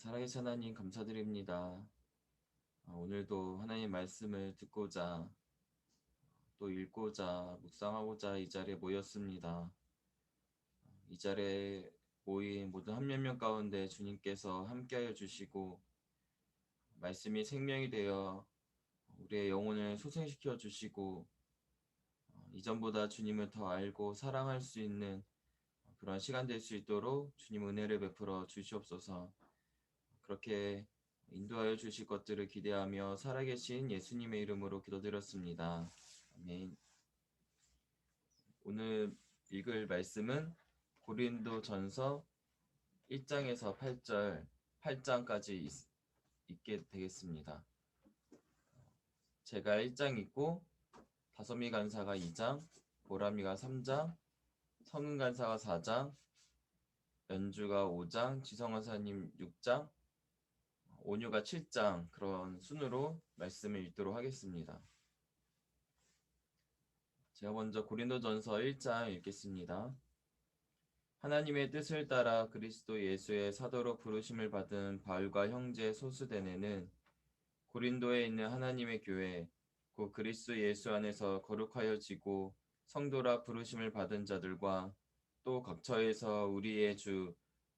살아계신 하나님 감사드립니다. 오늘도 하나님 말씀을 듣고자 또 읽고자 묵상하고자 이 자리에 모였습니다. 이 자리에 모인 모든 한 명 명 가운데 주님께서 함께하여 주시고 말씀이 생명이 되어 우리의 영혼을 소생시켜 주시고 이전보다 주님을 더 알고 사랑할 수 있는 그런 시간 될 수 있도록 주님 은혜를 베풀어 주시옵소서. 그렇게 인도하여 주실 것들을 기대하며 살아계신 예수님의 이름으로 기도드렸습니다. 아멘. 오늘 읽을 말씀은 고린도전서 1장에서 8절, 8장까지 읽게 되겠습니다. 제가 1장 읽고 다솜이 간사가 2장, 보람이가 3장, 성은 간사가 4장, 연주가 5장, 지성원사님 6장, 온유가 7장 그런 순으로 말씀을 읽도록 하겠습니다. 제가 먼저 고린도전서 1장 읽겠습니다. 하나님의 뜻을 따라 그리스도 예수의 사도로 부르심을 받은 바울과 형제 소스데네는 고린도에 있는 하나님의 교회 곧 그리스도 예수 안에서 거룩하여지고 성도라 부르심을 받은 자들과 또 각처에서 우리의 주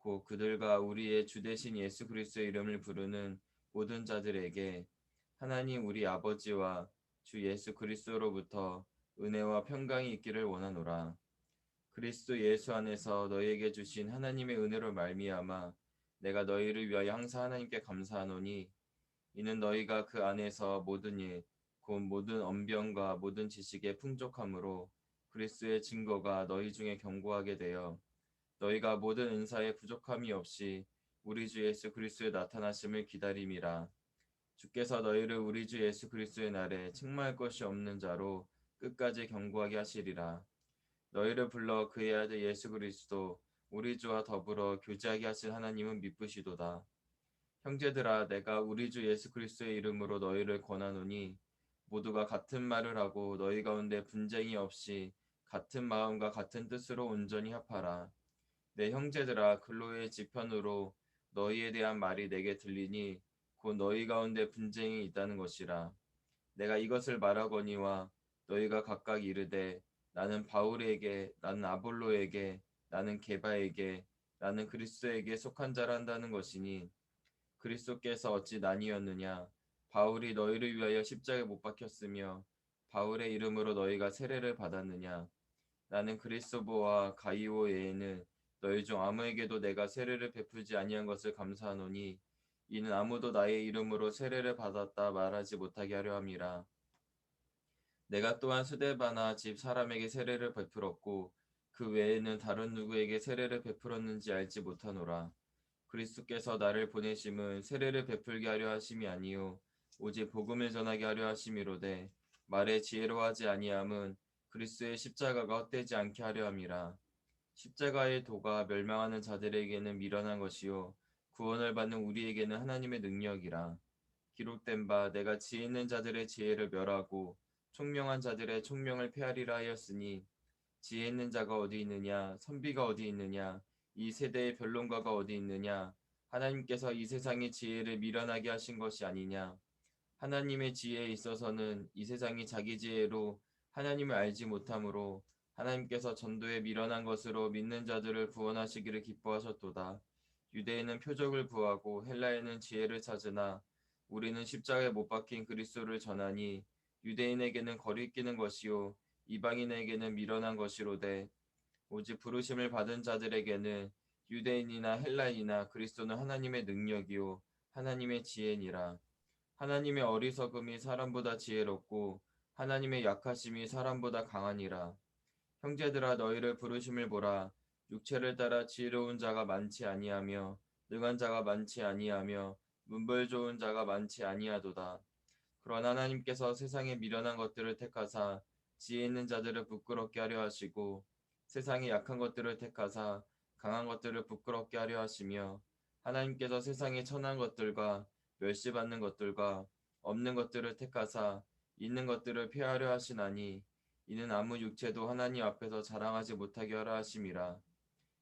곧 그들과 우리의 주 되신 예수 그리스도의 이름을 부르는 모든 자들에게 하나님 우리 아버지와 주 예수 그리스도로부터 은혜와 평강이 있기를 원하노라. 그리스도 예수 안에서 너희에게 주신 하나님의 은혜로 말미암아 내가 너희를 위하여 항상 하나님께 감사하노니 이는 너희가 그 안에서 모든 일, 곧 모든 언변과 모든 지식의 풍족함으로 그리스도의 증거가 너희 중에 견고하게 되어 너희가 모든 은사에 부족함이 없이 우리 주 예수 그리스도의 나타나심을 기다림이라. 주께서 너희를 우리 주 예수 그리스도의 날에 책망할 것이 없는 자로 끝까지 견고하게 하시리라. 너희를 불러 그의 아들 예수 그리스도 우리 주와 더불어 교제하게 하신 하나님은 미쁘시도다. 형제들아 내가 우리 주 예수 그리스도의 이름으로 너희를 권하노니 모두가 같은 말을 하고 너희 가운데 분쟁이 없이 같은 마음과 같은 뜻으로 온전히 합하라. 내 형제들아 글로의 지편으로 너희에 대한 말이 내게 들리니 곧 너희 가운데 분쟁이 있다는 것이라. 내가 이것을 말하거니와 너희가 각각 이르되 나는 바울에게 나는 아볼로에게 나는 게바에게 나는 그리스도에게 속한 자라 한다는 것이니 그리스도께서 어찌 나뉘었느냐 바울이 너희를 위하여 십자가에 못 박혔으며 바울의 이름으로 너희가 세례를 받았느냐 나는 그리스도와 가이오 외에는 너희 중 아무에게도 내가 세례를 베풀지 아니한 것을 감사하노니 이는 아무도 나의 이름으로 세례를 받았다 말하지 못하게 하려 함이라. 내가 또한 스데바나 집 사람에게 세례를 베풀었고 그 외에는 다른 누구에게 세례를 베풀었는지 알지 못하노라. 그리스도께서 나를 보내심은 세례를 베풀게 하려 하심이 아니요 오직 복음을 전하게 하려 하심이로되 말에 지혜로워하지 아니함은 그리스도의 십자가가 헛되지 않게 하려 함이라. 십자가의 도가 멸망하는 자들에게는 미련한 것이요 구원을 받는 우리에게는 하나님의 능력이라. 기록된 바 내가 지혜 있는 자들의 지혜를 멸하고 총명한 자들의 총명을 폐하리라 하였으니 지혜 있는 자가 어디 있느냐 선비가 어디 있느냐 이 세대의 변론가가 어디 있느냐 하나님께서 이 세상의 지혜를 미련하게 하신 것이 아니냐 하나님의 지혜에 있어서는 이 세상이 자기 지혜로 하나님을 알지 못하므로 하나님께서 전도에 미련한 것으로 믿는 자들을 구원하시기를 기뻐하셨도다. 유대인은 표적을 구하고 헬라에는 지혜를 찾으나 우리는 십자가에 못 박힌 그리스도를 전하니 유대인에게는 거리끼는 것이요 이방인에게는 미련한 것이로되 오직 부르심을 받은 자들에게는 유대인이나 헬라인이나 그리스도는 하나님의 능력이요 하나님의 지혜니라. 하나님의 어리석음이 사람보다 지혜롭고 하나님의 약하심이 사람보다 강하니라. 형제들아 너희를 부르심을 보라. 육체를 따라 지혜로운 자가 많지 아니하며 능한 자가 많지 아니하며 문벌 좋은 자가 많지 아니하도다. 그러나 하나님께서 세상에 미련한 것들을 택하사 지혜 있는 자들을 부끄럽게 하려 하시고 세상에 약한 것들을 택하사 강한 것들을 부끄럽게 하려 하시며 하나님께서 세상에 천한 것들과 멸시받는 것들과 없는 것들을 택하사 있는 것들을 폐하려 하시나니 이는 아무 육체도 하나님 앞에서 자랑하지 못하게 하려 하심이라.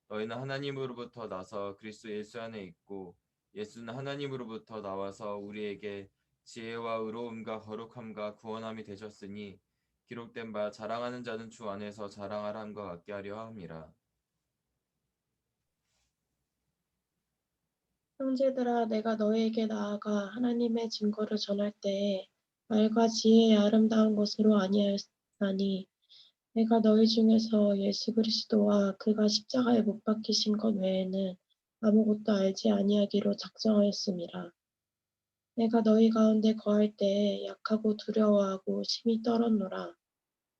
너희는 하나님으로부터 나서 그리스도 예수 안에 있고 예수는 하나님으로부터 나와서 우리에게 지혜와 의로움과 거룩함과 구원함이 되셨으니 기록된 바 자랑하는 자는 주 안에서 자랑하라 함과 같게 하려 함이라. 형제들아, 내가 너희에게 나아가 하나님의 증거를 전할 때에 말과 지혜의 아름다운 것으로 아니하였나니 내가 너희 중에서 예수 그리스도와 그가 십자가에 못 박히신 것 외에는 아무것도 알지 아니하기로 작정하였음이라. 내가 너희 가운데 거할 때에 약하고 두려워하고 심히 떨었노라.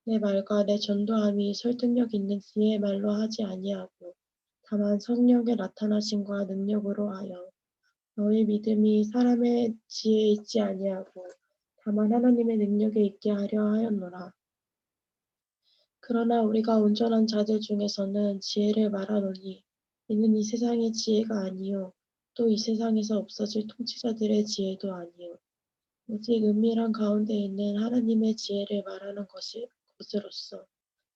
내 말과 내 전도함이 설득력 있는 지혜의 말로 하지 아니하고 다만 성령의 나타나심과 능력으로 하여 너희 믿음이 사람의 지혜에 있지 아니하고 다만 하나님의 능력에 있게 하려 하였노라. 그러나 우리가 온전한 자들 중에서는 지혜를 말하노니 이는 이 세상의 지혜가 아니요 또 이 세상에서 없어질 통치자들의 지혜도 아니요 오직 은밀한 가운데 있는 하나님의 지혜를 말하는 것으로서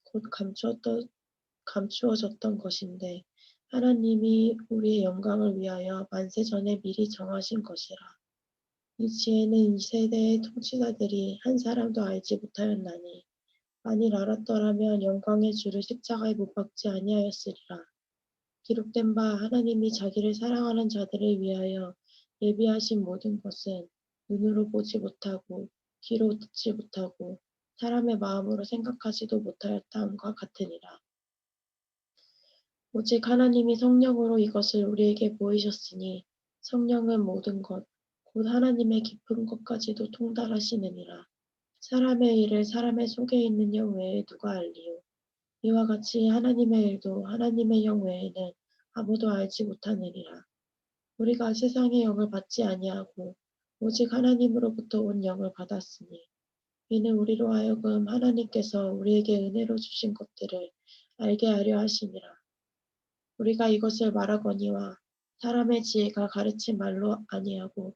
곧 감추어졌던 것인데 하나님이 우리의 영광을 위하여 만세 전에 미리 정하신 것이라. 이 지혜는 이 세대의 통치자들이 한 사람도 알지 못하였나니 만일 알았더라면 영광의 주를 십자가에 못 박지 아니하였으리라. 기록된 바 하나님이 자기를 사랑하는 자들을 위하여 예비하신 모든 것은 눈으로 보지 못하고 귀로 듣지 못하고 사람의 마음으로 생각하지도 못하였다함과 같으니라. 오직 하나님이 성령으로 이것을 우리에게 보이셨으니 성령은 모든 것, 곧 하나님의 깊은 것까지도 통달하시느니라. 사람의 일을 사람의 속에 있는 영 외에 누가 알리요? 이와 같이 하나님의 일도 하나님의 영 외에는 아무도 알지 못하느니라. 우리가 세상의 영을 받지 아니하고 오직 하나님으로부터 온 영을 받았으니 이는 우리로 하여금 하나님께서 우리에게 은혜로 주신 것들을 알게 하려 하심이라. 우리가 이것을 말하거니와 사람의 지혜가 가르친 말로 아니하고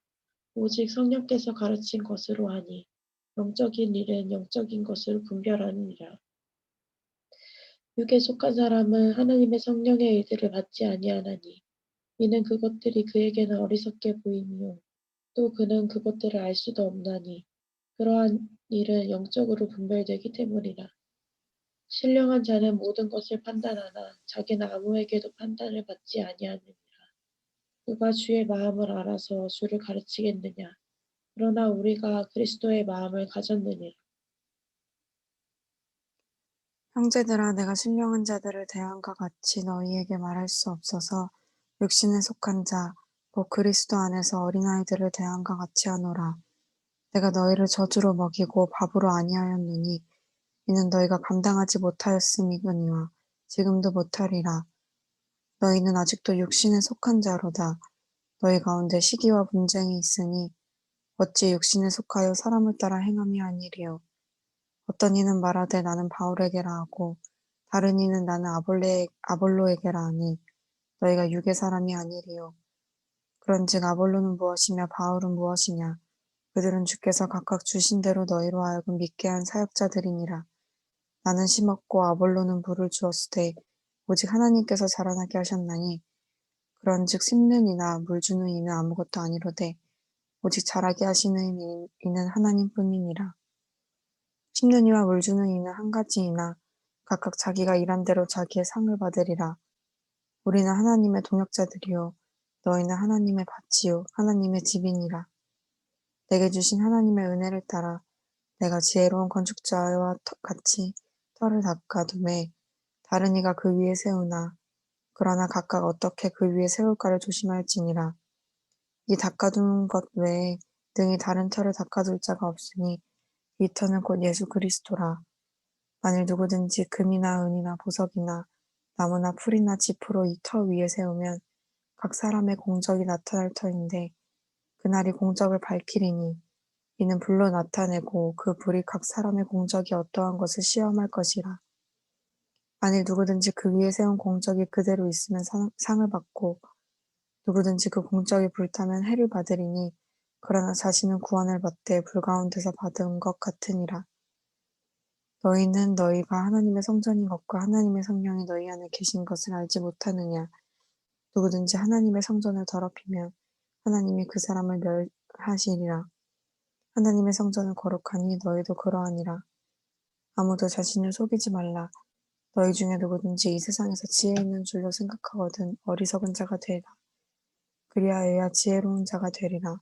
오직 성령께서 가르친 것으로 하니 영적인 일은 영적인 것으로 분별하느니라. 육에 속한 사람은 하나님의 성령의 일들을 받지 아니하나니 이는 그것들이 그에게는 어리석게 보이며 또 그는 그것들을 알 수도 없나니 그러한 일은 영적으로 분별되기 때문이라. 신령한 자는 모든 것을 판단하나 자기는 아무에게도 판단을 받지 아니하느니라. 누가 주의 마음을 알아서 주를 가르치겠느냐. 그러나 우리가 그리스도의 마음을 가졌느니라. 형제들아, 내가 신령한 자들을 대함과 같이 너희에게 말할 수 없어서 육신에 속한 자, 곧 그리스도 안에서 어린아이들을 대함과 같이 하노라. 내가 너희를 저주로 먹이고 밥으로 아니하였느니 이는 너희가 감당하지 못하였음이거니와 지금도 못하리라. 너희는 아직도 육신에 속한 자로다. 너희 가운데 시기와 분쟁이 있으니 어찌 육신에 속하여 사람을 따라 행함이 아니리요. 어떤 이는 말하되 나는 바울에게라 하고 다른 이는 나는 아볼로에게라 하니 너희가 육의 사람이 아니리요. 그런즉 아볼로는 무엇이며 바울은 무엇이냐. 그들은 주께서 각각 주신 대로 너희로 하여금 믿게 한 사역자들이니라. 나는 심었고 아볼로는 물을 주었으되 오직 하나님께서 자라나게 하셨나니 그런즉 심는 이나 물 주는 이는 아무것도 아니로되 오직 자라게 하시는 이는 하나님뿐이니라. 심는 이와 물 주는 이는 한 가지이나 각각 자기가 일한 대로 자기의 상을 받으리라. 우리는 하나님의 동역자들이요 너희는 하나님의 밭이요 하나님의 집이니라. 내게 주신 하나님의 은혜를 따라 내가 지혜로운 건축자와 같이 터를 닦아두매 다른 이가 그 위에 세우나 그러나 각각 어떻게 그 위에 세울까를 조심할지니라. 이 닦아둔 것 외에 등이 다른 터를 닦아둘 자가 없으니 이 터는 곧 예수 그리스도라. 만일 누구든지 금이나 은이나 보석이나 나무나 풀이나 짚으로 이 터 위에 세우면 각 사람의 공적이 나타날 터인데 그날이 공적을 밝히리니 이는 불로 나타내고 그 불이 각 사람의 공적이 어떠한 것을 시험할 것이라. 만일 누구든지 그 위에 세운 공적이 그대로 있으면 상을 받고 누구든지 그 공적이 불타면 해를 받으리니 그러나 자신은 구원을 받되 불 가운데서 받은 것 같으니라. 너희는 너희가 하나님의 성전인 것과 하나님의 성령이 너희 안에 계신 것을 알지 못하느냐. 누구든지 하나님의 성전을 더럽히면 하나님이 그 사람을 멸하시리라. 하나님의 성전은 거룩하니 너희도 그러하니라. 아무도 자신을 속이지 말라. 너희 중에 누구든지 이 세상에서 지혜 있는 줄로 생각하거든 어리석은 자가 되라. 그리하여야 지혜로운 자가 되리라.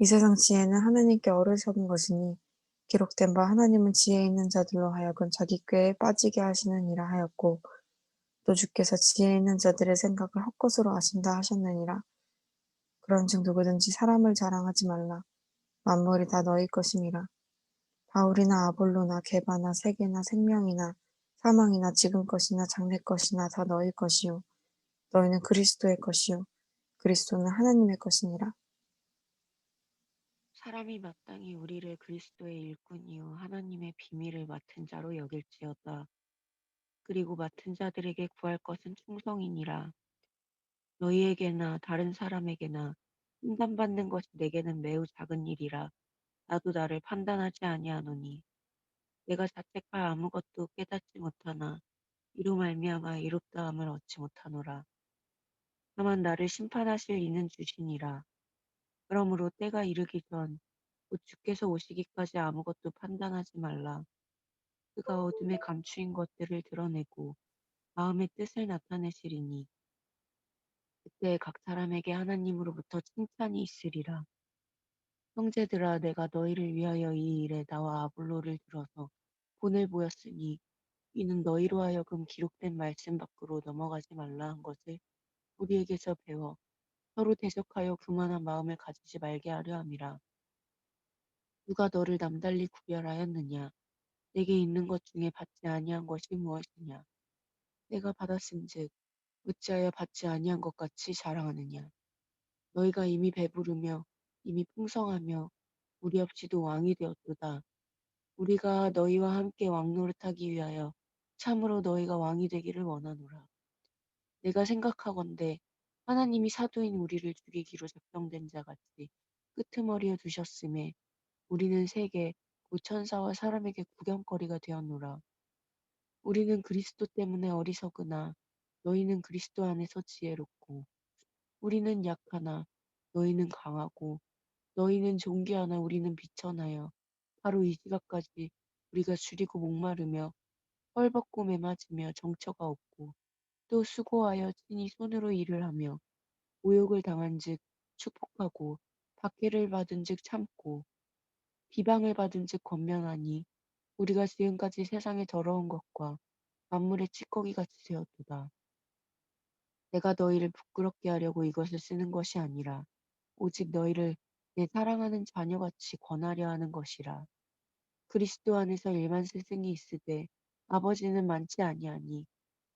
이 세상 지혜는 하나님께 어리석은 것이니 기록된 바 하나님은 지혜 있는 자들로 하여금 자기 꾀에 빠지게 하시느니라 하였고 또 주께서 지혜 있는 자들의 생각을 헛것으로 아신다 하셨느니라. 그런즉 누구든지 사람을 자랑하지 말라. 만물이 다 너희 것임이라. 바울이나 아볼로나 게바나 세계나 생명이나 사망이나 지금 것이나 장래 것이나 다 너희 것이요 너희는 그리스도의 것이요 그리스도는 하나님의 것이니라. 사람이 마땅히 우리를 그리스도의 일꾼이요 하나님의 비밀을 맡은 자로 여길지어다. 그리고 맡은 자들에게 구할 것은 충성이니라. 너희에게나 다른 사람에게나 칭찬받는 것이 내게는 매우 작은 일이라. 나도 나를 판단하지 아니하노니 내가 자책할 아무것도 깨닫지 못하나 이로 말미암아 이롭다함을 얻지 못하노라. 다만 나를 심판하실 이는 주시니라. 그러므로 때가 이르기 전 곧 주께서 오시기까지 아무것도 판단하지 말라. 그가 어둠에 감추인 것들을 드러내고 마음의 뜻을 나타내시리니 그때 각 사람에게 하나님으로부터 칭찬이 있으리라. 형제들아, 내가 너희를 위하여 이 일에 나와 아볼로를 들어서 본을 보였으니 이는 너희로 하여금 기록된 말씀 밖으로 넘어가지 말라 한 것을 우리에게서 배워 서로 대적하여 교만한 마음을 가지지 말게 하려 함이라. 누가 너를 남달리 구별하였느냐? 내게 있는 것 중에 받지 아니한 것이 무엇이냐? 내가 받았은즉 어찌하여 받지 아니한 것 같이 자랑하느냐? 너희가 이미 배부르며 이미 풍성하며 우리 없이도 왕이 되었도다. 우리가 너희와 함께 왕노릇하기 위하여 참으로 너희가 왕이 되기를 원하노라. 내가 생각하건대 하나님이 사도인 우리를 죽이기로 작정된 자 같이 끄트머리에 두셨음에 우리는 세계 곧 천사와 사람에게 구경거리가 되었노라. 우리는 그리스도 때문에 어리석으나 너희는 그리스도 안에서 지혜롭고 우리는 약하나 너희는 강하고 너희는 존귀하나 우리는 비천하여 바로 이 시각까지 우리가 줄이고 목마르며 헐벗고 매맞으며 정처가 없고 또 수고하여 친히 손으로 일을 하며 모욕을 당한즉 축복하고 박해를 받은즉 참고 비방을 받은즉 권면하니 우리가 지금까지 세상의 더러운 것과 만물의 찌꺼기 같이 되었도다. 내가 너희를 부끄럽게 하려고 이것을 쓰는 것이 아니라 오직 너희를 내 사랑하는 자녀같이 권하려 하는 것이라. 그리스도 안에서 일만 스승이 있으되 아버지는 많지 아니하니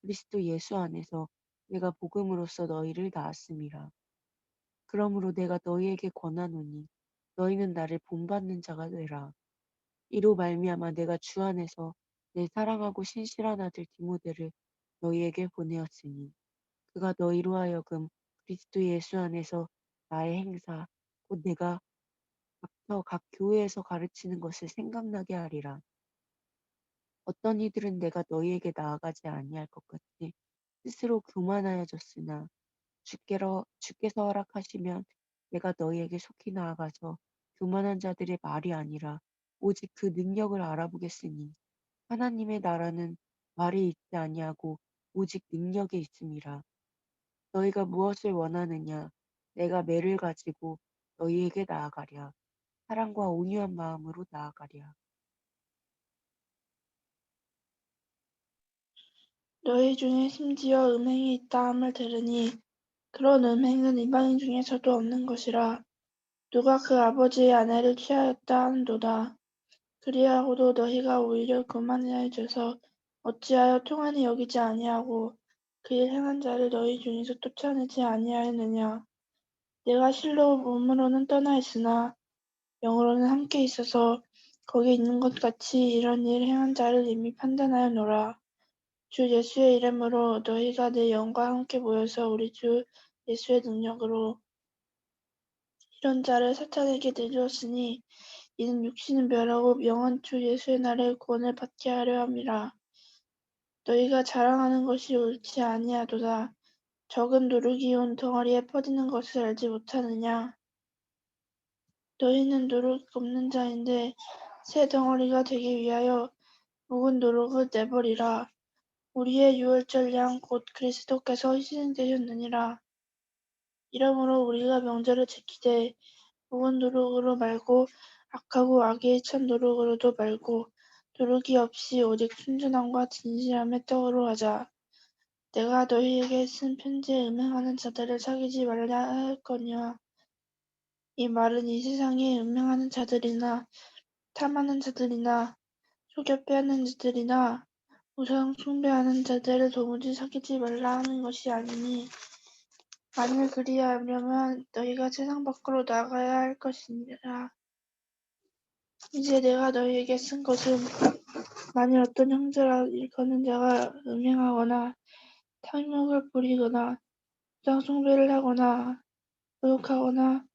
그리스도 예수 안에서 내가 복음으로써 너희를 낳았음이라. 그러므로 내가 너희에게 권하노니 너희는 나를 본받는 자가 되라. 이로 말미암아 내가 주 안에서 내 사랑하고 신실한 아들 디모데를 너희에게 보내었으니 그가 너희로 하여금 그리스도 예수 안에서 나의 행사 곧 내가 각처 각 교회에서 가르치는 것을 생각나게 하리라. 어떤 이들은 내가 너희에게 나아가지 아니할 것 같이 스스로 교만하여졌으나 주께서 허락하시면 내가 너희에게 속히 나아가서 교만한 자들의 말이 아니라 오직 그 능력을 알아보겠으니 하나님의 나라는 말이 있지 아니하고 오직 능력에 있음이라. 너희가 무엇을 원하느냐? 내가 매를 가지고 너희에게 나아가랴. 사랑과 온유한 마음으로 나아가랴. 너희 중에 심지어 음행이 있다 함을 들으니 그런 음행은 이방인 중에서도 없는 것이라. 누가 그 아버지의 아내를 취하였다 하는도다. 그리하고도 너희가 오히려 교만해져서 어찌하여 통하니 여기지 아니하고 그 일 행한 자를 너희 중에서 쫓아내지 아니하였느냐. 내가 실로 몸으로는 떠나 있으나 영으로는 함께 있어서 거기 있는 것 같이 이런 일 행한 자를 이미 판단하였노라. 주 예수의 이름으로 너희가 내 영과 함께 모여서 우리 주 예수의 능력으로 이런 자를 사탄에게 내주었으니 이는 육신은 멸하고 영은 주 예수의 날에 구원을 받게 하려 함이라. 너희가 자랑하는 것이 옳지 아니하도다. 적은 누룩이 온 덩어리에 퍼지는 것을 알지 못하느냐? 너희는 누룩 없는 자인데 새 덩어리가 되기 위하여 묵은 누룩을 내버리라. 우리의 유월절 양 곧 그리스도께서 희생되셨느니라. 이러므로 우리가 명절을 지키되 묵은 누룩으로 말고 악하고 악의 찬 누룩으로도 말고 누룩이 없이 오직 순전함과 진실함의 떡으로 하자. 내가 너희에게 쓴 편지에 음행하는 자들을 사귀지 말라 하였거니와 이 말은 이 세상에 음행하는 자들이나 탐하는 자들이나 속여 빼앗는 자들이나 우상 숭배하는 자들을 도무지 사귀지 말라 하는 것이 아니니 만일 그리하려면 너희가 세상 밖으로 나가야 할 것이니라. 이제 내가 너희에게 쓴 것은 만일 어떤 형제라 일컫는 자가 음행하거나 탕욕을 부리거나 우상 숭배를 하거나 모욕하거나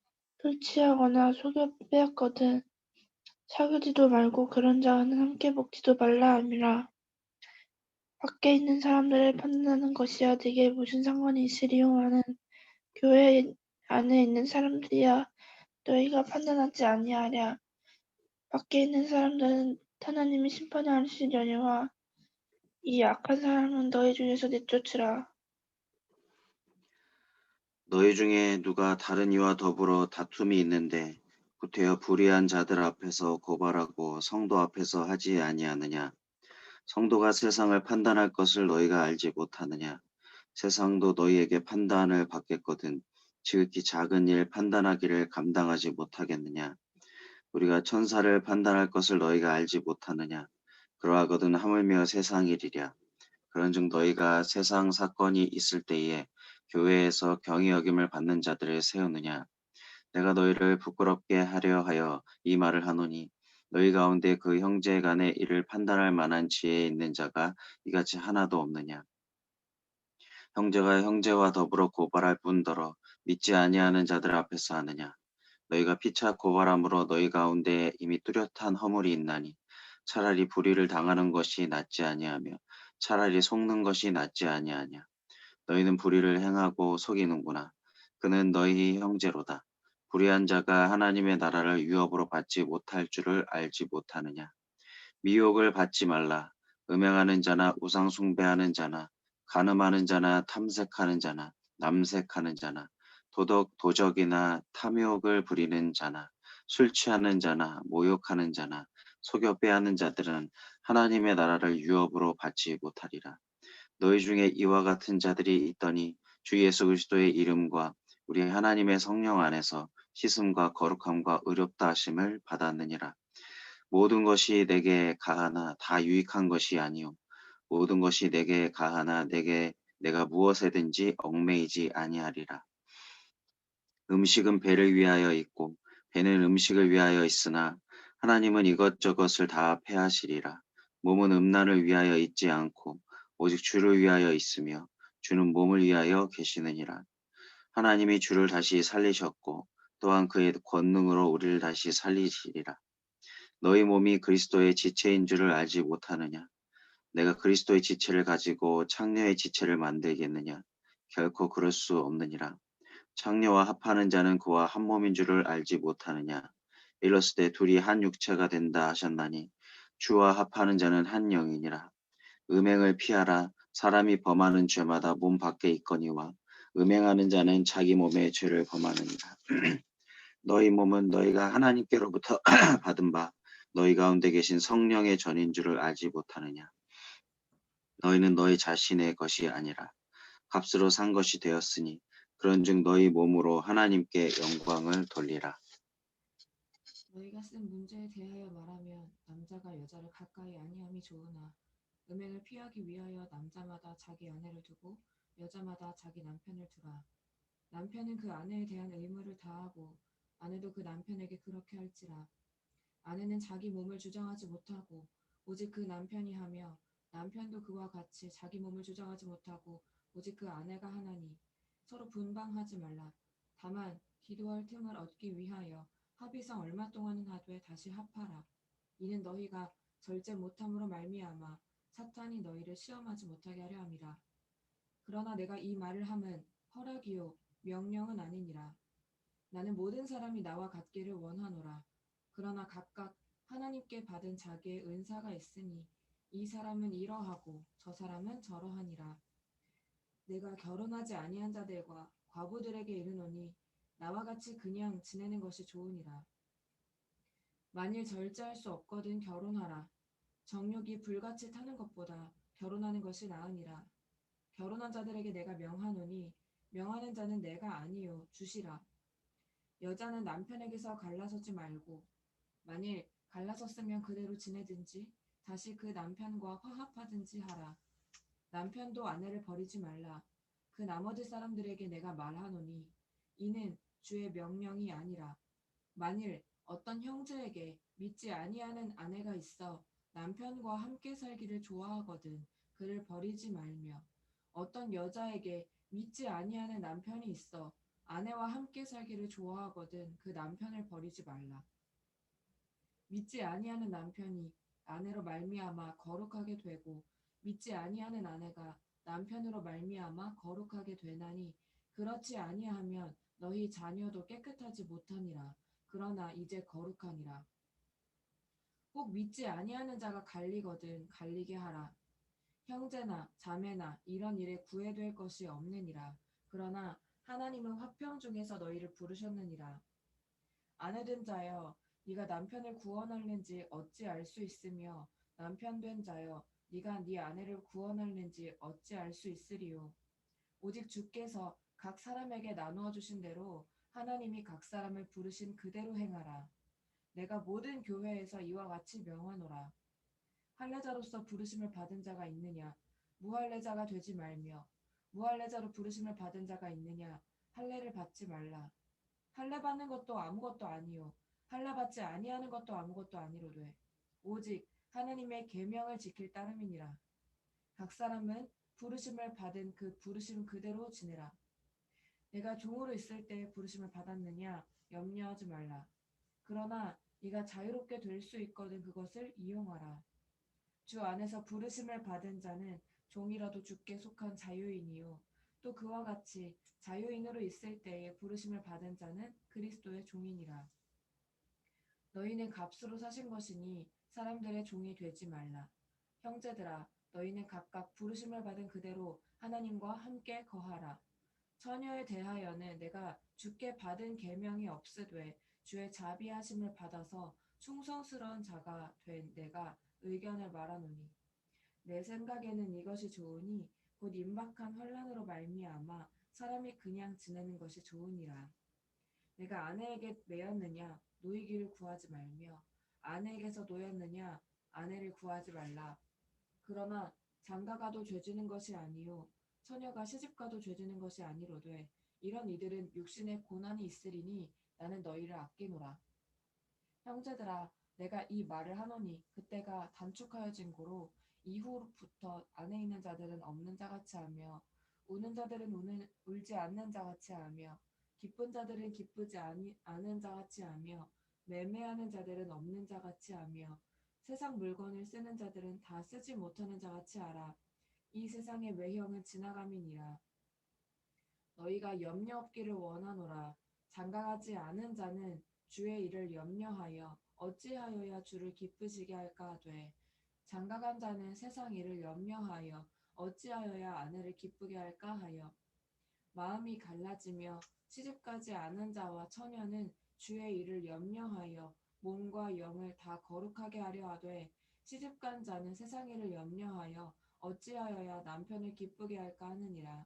술 취하거나 속여 빼앗거든 사귀지도 말고 그런 자와는 함께 먹지도 말라 함이라. 밖에 있는 사람들을 판단하는 것이야 네게 무슨 상관이 있으리요 하는 교회 안에 있는 사람들이야 너희가 판단하지 아니하랴. 밖에 있는 사람들은 하나님이 심판하시려니와 이 악한 사람은 너희 중에서 내쫓으라. 너희 중에 누가 다른 이와 더불어 다툼이 있는데 구태여 불의한 자들 앞에서 고발하고 성도 앞에서 하지 아니하느냐? 성도가 세상을 판단할 것을 너희가 알지 못하느냐? 세상도 너희에게 판단을 받겠거든 지극히 작은 일 판단하기를 감당하지 못하겠느냐? 우리가 천사를 판단할 것을 너희가 알지 못하느냐? 그러하거든 하물며 세상 일이랴. 그런즉 너희가 세상 사건이 있을 때에 교회에서 경히 여김을 받는 자들을 세우느냐? 내가 너희를 부끄럽게 하려 하여 이 말을 하노니 너희 가운데 그 형제 간의 일을 판단할 만한 지혜 있는 자가 이같이 하나도 없느냐? 형제가 형제와 더불어 고발할 뿐더러 믿지 아니하는 자들 앞에서 하느냐? 너희가 피차 고발함으로 너희 가운데 이미 뚜렷한 허물이 있나니 차라리 불의를 당하는 것이 낫지 아니하며 차라리 속는 것이 낫지 아니하냐. 너희는 불의를 행하고 속이는구나. 그는 너희 형제로다. 불의한 자가 하나님의 나라를 유업으로 받지 못할 줄을 알지 못하느냐. 미혹을 받지 말라. 음행하는 자나 우상 숭배하는 자나 간음하는 자나 탐색하는 자나 남색하는 자나 도적이나 탐욕을 부리는 자나 술 취하는 자나 모욕하는 자나 속여 빼앗는 자들은 하나님의 나라를 유업으로 받지 못하리라. 너희 중에 이와 같은 자들이 있더니 주 예수 그리스도의 이름과 우리 하나님의 성령 안에서 씻음과 거룩함과 의롭다 하심을 받았느니라. 모든 것이 내게 가하나 다 유익한 것이 아니요 모든 것이 내게 가하나 내가 무엇에든지 얽매이지 아니하리라. 음식은 배를 위하여 있고 배는 음식을 위하여 있으나 하나님은 이것저것을 다 패하시리라. 몸은 음란을 위하여 있지 않고 오직 주를 위하여 있으며 주는 몸을 위하여 계시느니라. 하나님이 주를 다시 살리셨고 또한 그의 권능으로 우리를 다시 살리시리라. 너희 몸이 그리스도의 지체인 줄을 알지 못하느냐? 내가 그리스도의 지체를 가지고 창녀의 지체를 만들겠느냐? 결코 그럴 수 없느니라. 창녀와 합하는 자는 그와 한 몸인 줄을 알지 못하느냐? 일렀을 때 둘이 한 육체가 된다 하셨나니 주와 합하는 자는 한 영이니라. 음행을 피하라. 사람이 범하는 죄마다 몸 밖에 있거니와 음행하는 자는 자기 몸의 죄를 범하느니라. 너희 몸은 너희가 하나님께로부터 받은 바 너희 가운데 계신 성령의 전인 줄을 알지 못하느냐. 너희는 너희 자신의 것이 아니라 값으로 산 것이 되었으니 그런즉 너희 몸으로 하나님께 영광을 돌리라. 너희가 쓴 문제에 대하여 말하면 남자가 여자를 가까이 아니함이 좋으나 음행을 피하기 위하여 남자마다 자기 아내를 두고 여자마다 자기 남편을 두라. 남편은 그 아내에 대한 의무를 다하고 아내도 그 남편에게 그렇게 할지라. 아내는 자기 몸을 주장하지 못하고 오직 그 남편이 하며 남편도 그와 같이 자기 몸을 주장하지 못하고 오직 그 아내가 하나니 서로 분방하지 말라. 다만 기도할 틈을 얻기 위하여 합의상 얼마 동안은 하되 다시 합하라. 이는 너희가 절제 못함으로 말미암아 사탄이 너희를 시험하지 못하게 하려 함이라. 그러나 내가 이 말을 함은 허락이요 명령은 아니니라. 나는 모든 사람이 나와 같기를 원하노라. 그러나 각각 하나님께 받은 자기의 은사가 있으니 이 사람은 이러하고 저 사람은 저러하니라. 내가 결혼하지 아니한 자들과 과부들에게 이르노니 나와 같이 그냥 지내는 것이 좋으니라. 만일 절제할 수 없거든 결혼하라. 정욕이 불같이 타는 것보다 결혼하는 것이 나으니라. 결혼한 자들에게 내가 명하노니 명하는 자는 내가 아니요 주시라. 여자는 남편에게서 갈라서지 말고 만일 갈라섰으면 그대로 지내든지 다시 그 남편과 화합하든지 하라. 남편도 아내를 버리지 말라. 그 나머지 사람들에게 내가 말하노니 이는 주의 명령이 아니라 만일 어떤 형제에게 믿지 아니하는 아내가 있어 남편과 함께 살기를 좋아하거든 그를 버리지 말며 어떤 여자에게 믿지 아니하는 남편이 있어 아내와 함께 살기를 좋아하거든 그 남편을 버리지 말라. 믿지 아니하는 남편이 아내로 말미암아 거룩하게 되고 믿지 아니하는 아내가 남편으로 말미암아 거룩하게 되나니 그렇지 아니하면 너희 자녀도 깨끗하지 못하니라. 그러나 이제 거룩하니라. 혹 믿지 아니하는 자가 갈리거든 갈리게 하라. 형제나 자매나 이런 일에 구애될 것이 없느니라. 그러나 하나님은 화평 중에서 너희를 부르셨느니라. 아내된 자여 네가 남편을 구원할는지 어찌 알 수 있으며 남편 된 자여 네가 네 아내를 구원할는지 어찌 알 수 있으리요. 오직 주께서 각 사람에게 나누어 주신 대로 하나님이 각 사람을 부르신 그대로 행하라. 내가 모든 교회에서 이와 같이 명하노라. 할례자로서 부르심을 받은 자가 있느냐 무할례자가 되지 말며 무할례자로 부르심을 받은 자가 있느냐 할례를 받지 말라. 할례 받는 것도 아무것도 아니요 할례 받지 아니하는 것도 아무것도 아니로되 오직 하나님의 계명을 지킬 따름이니라. 각 사람은 부르심을 받은 그 부르심 그대로 지내라. 내가 종으로 있을 때 부르심을 받았느냐 염려하지 말라. 그러나 네가 자유롭게 될 수 있거든 그것을 이용하라. 주 안에서 부르심을 받은 자는 종이라도 주께 속한 자유인이요 또 그와 같이 자유인으로 있을 때에 부르심을 받은 자는 그리스도의 종이니라. 너희는 값으로 사신 것이니 사람들의 종이 되지 말라. 형제들아 너희는 각각 부르심을 받은 그대로 하나님과 함께 거하라. 처녀에 대하여는 내가 주께 받은 계명이 없으되 주의 자비하심을 받아서 충성스러운 자가 된 내가 의견을 말하노니 내 생각에는 이것이 좋으니 곧 임박한 환난으로 말미암아 사람이 그냥 지내는 것이 좋으니라. 내가 아내에게 매였느냐 노이기를 구하지 말며 아내에게서 노였느냐 아내를 구하지 말라. 그러나 장가가도 죄지는 것이 아니요 처녀가 시집가도 죄지는 것이 아니로되 이런 이들은 육신에 고난이 있으리니 나는 너희를 아끼노라. 형제들아 내가 이 말을 하노니 그때가 단축하여진 고로 이후부터 안에 있는 자들은 없는 자같이 하며 우는 자들은 울지 않는 자같이 하며 기쁜 자들은 기쁘지 않은 자같이 하며 매매하는 자들은 없는 자같이 하며 세상 물건을 쓰는 자들은 다 쓰지 못하는 자같이 하라. 이 세상의 외형은 지나감이니라. 너희가 염려 없기를 원하노라. 장가가지 않은 자는 주의 일을 염려하여 어찌하여야 주를 기쁘시게 할까 하되 장가간 자는 세상 일을 염려하여 어찌하여야 아내를 기쁘게 할까 하여 마음이 갈라지며 시집가지 않은 자와 처녀는 주의 일을 염려하여 몸과 영을 다 거룩하게 하려 하되 시집간 자는 세상 일을 염려하여 어찌하여야 남편을 기쁘게 할까 하느니라.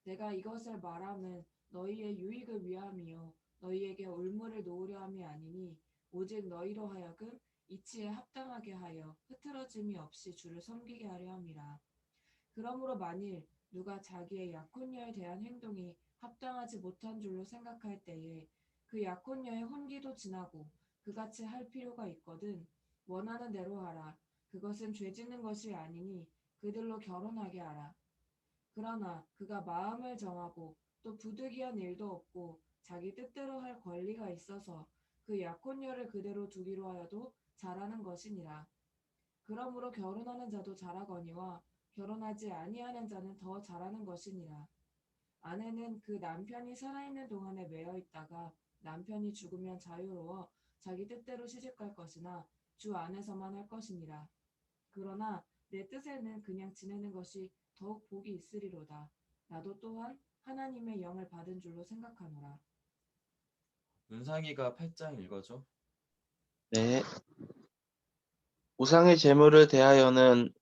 내가 이것을 말함은 너희의 유익을 위함이요 너희에게 올무를 놓으려 함이 아니니 오직 너희로 하여금 이치에 합당하게 하여 흐트러짐이 없이 주를 섬기게 하려 함이라. 그러므로 만일 누가 자기의 약혼녀에 대한 행동이 합당하지 못한 줄로 생각할 때에 그 약혼녀의 혼기도 지나고 그같이 할 필요가 있거든 원하는 대로 하라. 그것은 죄짓는 것이 아니니 그들로 결혼하게 하라. 그러나 그가 마음을 정하고 또 부득이한 일도 없고 자기 뜻대로 할 권리가 있어서 그 약혼녀를 그대로 두기로 하여도 잘하는 것이니라. 그러므로 결혼하는 자도 잘하거니와 결혼하지 아니하는 자는 더 잘하는 것이니라. 아내는 그 남편이 살아있는 동안에 매여 있다가 남편이 죽으면 자유로워 자기 뜻대로 시집갈 것이나 주 안에서만 할 것이니라. 그러나 내 뜻에는 그냥 지내는 것이 더욱 복이 있으리로다. 나도 또한 하나님의 영을 받은 줄로 생각하노라. 문상이가 8장 읽어줘. 네. 우상의 제물을 대하여는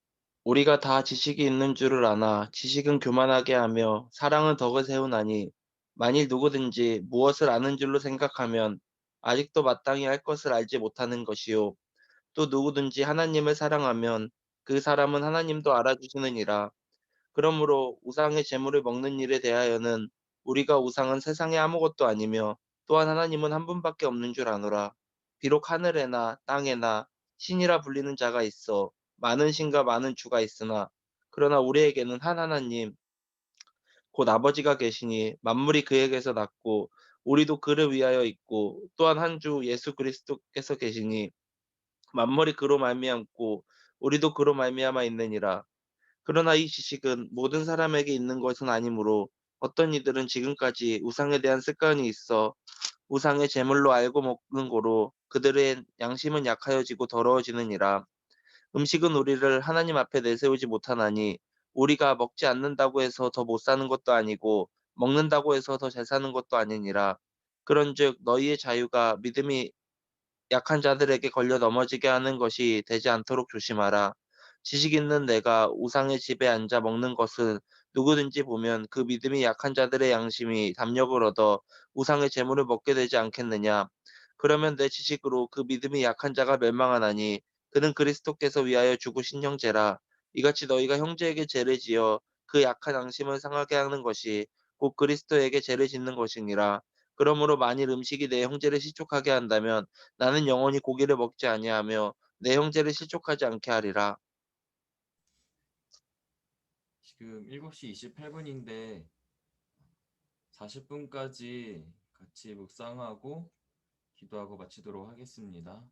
우리가 다 지식이 있는 줄을 아나 지식은 교만하게 하며 사랑은 덕을 세우나니 만일 누구든지 무엇을 아는 줄로 생각하면 아직도 마땅히 할 것을 알지 못하는 것이요. 또 누구든지 하나님을 사랑하면 그 사람은 하나님도 알아주시느니라. 그러므로 우상의 제물을 먹는 일에 대하여는 우리가 우상은 세상에 아무것도 아니며 또한 하나님은 한 분밖에 없는 줄 아노라. 비록 하늘에나 땅에나 신이라 불리는 자가 있어 많은 신과 많은 주가 있으나 그러나 우리에게는 한 하나님 곧 아버지가 계시니 만물이 그에게서 났고 우리도 그를 위하여 있고 또한 한 주 예수 그리스도께서 계시니 만물이 그로 말미암고 우리도 그로 말미암아 있느니라. 그러나 이 지식은 모든 사람에게 있는 것은 아니므로 어떤 이들은 지금까지 우상에 대한 습관이 있어 우상의 제물로 알고 먹는 고로 그들의 양심은 약하여지고 더러워지느니라. 음식은 우리를 하나님 앞에 내세우지 못하나니 우리가 먹지 않는다고 해서 더 못 사는 것도 아니고 먹는다고 해서 더 잘 사는 것도 아니니라. 그런즉 너희의 자유가 믿음이 약한 자들에게 걸려 넘어지게 하는 것이 되지 않도록 조심하라. 지식 있는 내가 우상의 집에 앉아 먹는 것을 누구든지 보면 그 믿음이 약한 자들의 양심이 담력을 얻어 우상의 재물을 먹게 되지 않겠느냐. 그러면 내 지식으로 그 믿음이 약한 자가 멸망하나니 그는 그리스도께서 위하여 죽으신 형제라. 이같이 너희가 형제에게 죄를 지어 그 약한 양심을 상하게 하는 것이 곧 그리스도에게 죄를 짓는 것이니라. 그러므로 만일 음식이 내 형제를 실족하게 한다면 나는 영원히 고기를 먹지 아니하며 내 형제를 실족하지 않게 하리라. 지금 7시 28분인데 40분까지 같이 묵상하고 기도하고 마치도록 하겠습니다.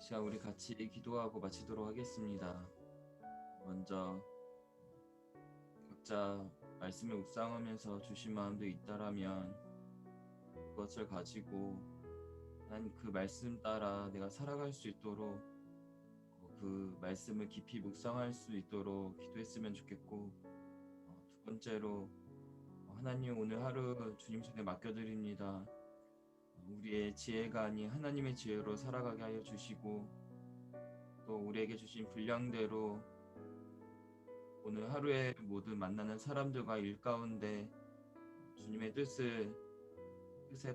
시간 우리 같이 기도하고 마치도록 하겠습니다. 먼저 각자 말씀을 묵상하면서 주신 마음도 있다라면 그것을 가지고 난 그 말씀 따라 내가 살아갈 수 있도록 그 말씀을 깊이 묵상할 수 있도록 기도했으면 좋겠고, 두 번째로 하나님 오늘 하루 주님 손에 맡겨드립니다. 우리의 지혜가 아닌 하나님의 지혜로 살아가게 하여 주시고, 또 우리에게 주신 분량대로 오늘 하루에 모든 만나는 사람들과 일 가운데 주님의 뜻에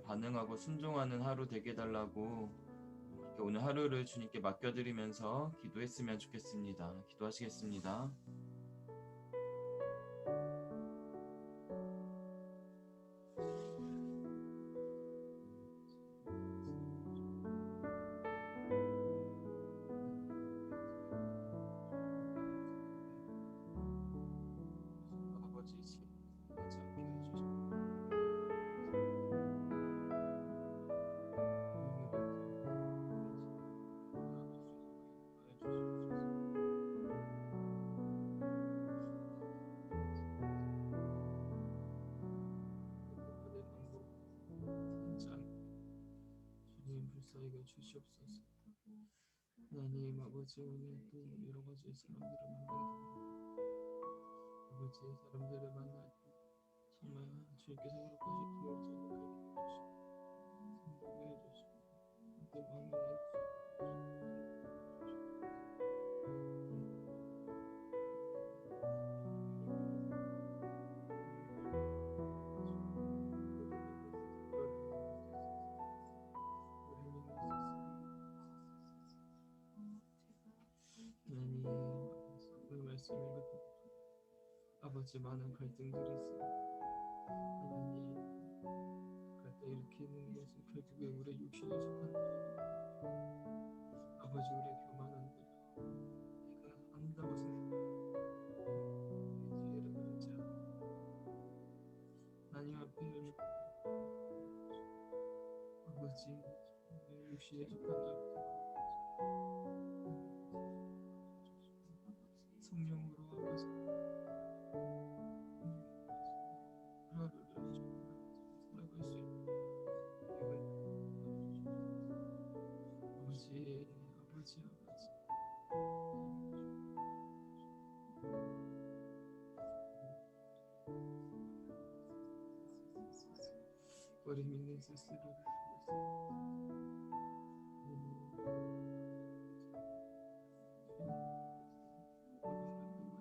반응하고 순종하는 하루 되게 해달라고 이렇게 오늘 하루를 주님께 맡겨드리면서 기도했으면 좋겠습니다. 기도하시겠습니다. 아버지 하지 않게 해주시고 주님 불쌍히 주시옵소서. 하나님 아버지 오늘 또 여러 가지 사람들을 만나게 됩니다. 아버지 사람들을 만날 때 정말 주님께서 허락하신 기회를 저희에게 해주시고 또 마음을 하나님 그 말씀을 읽을 아버지 많은 갈등들이 있어요. 하나님 갈등 일으키는 것은 결국에 우리의 육신에 속한 아버지 우리의 교만한 것 내가 안다고 생각하는 지혜를 가르쳐 하나님 앞에 아버지 우리의 육신에 속한 성령으로 아버지 하루를 살아갈 수 있는 아버지 버림 있는 스스로를 아버지 성령이 깨닫는 주님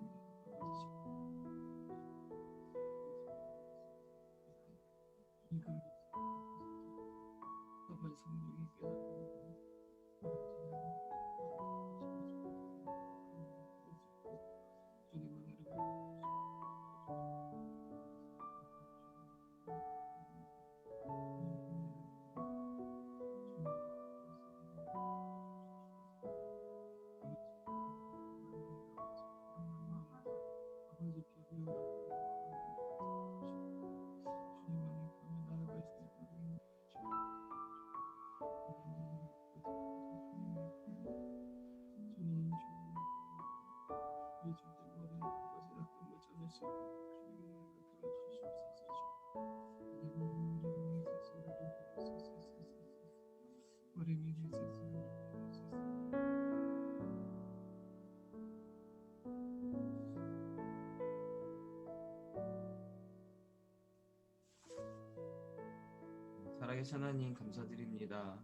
은혜를 아버지 비밀로 주님만이 가면 나아갈 수 있도록 주님 우리 주님과는 아버지 낙담을 전할 수 있도록 주님을 베풀어 주시옵소서. 하나님 우리 스스로를 도우소서. 우리 스스로를 도우소서. 살아계신 하나님 감사드립니다.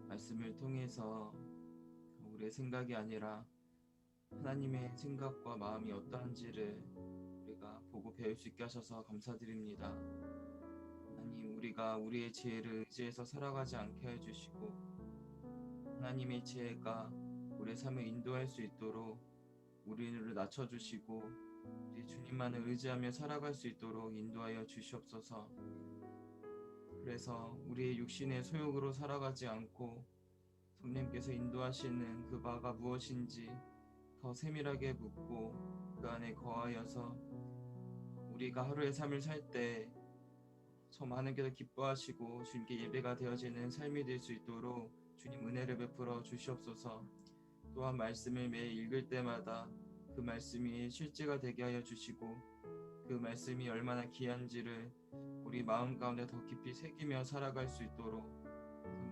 말씀을 통해서 우리의 생각이 아니라 하나님의 생각과 마음이 어떠한지를 우리가 보고 배울 수 있게 하셔서 감사드립니다. 하나님 우리가 우리의 지혜를 의지해서 살아가지 않게 해주시고 하나님의 지혜가 우리의 삶을 인도할 수 있도록 우리를 낮춰주시고 우리 주님만을 의지하며 살아갈 수 있도록 인도하여 주시옵소서. 그래서 우리의 육신의 소욕으로 살아가지 않고 성령께서 인도하시는 그 바가 무엇인지 더 세밀하게 묻고 그 안에 거하여서 우리가 하루의 삶을 살 때 저 많은께도 기뻐하시고 주님께 예배가 되어지는 삶이 될 수 있도록 주님 은혜를 베풀어 주시옵소서. 또한 말씀을 매일 읽을 때마다 그 말씀이 실제가 되게 하여 주시고 그 말씀이 얼마나 귀한지를 우리 마음 가운데 더 깊이 새기며 살아갈 수 있도록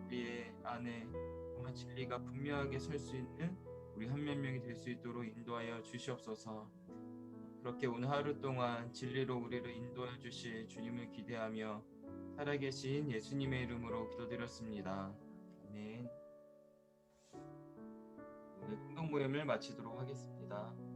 우리의 안에 정말 진리가 분명하게 설 수 있는 우리 한 몇 명이 될 수 있도록 인도하여 주시옵소서. 그렇게 오늘 하루 동안 진리로 우리를 인도해 주실 주님을 기대하며 살아계신 예수님의 이름으로 기도드렸습니다. 아멘. 오늘 공동 모임을 마치도록 하겠습니다.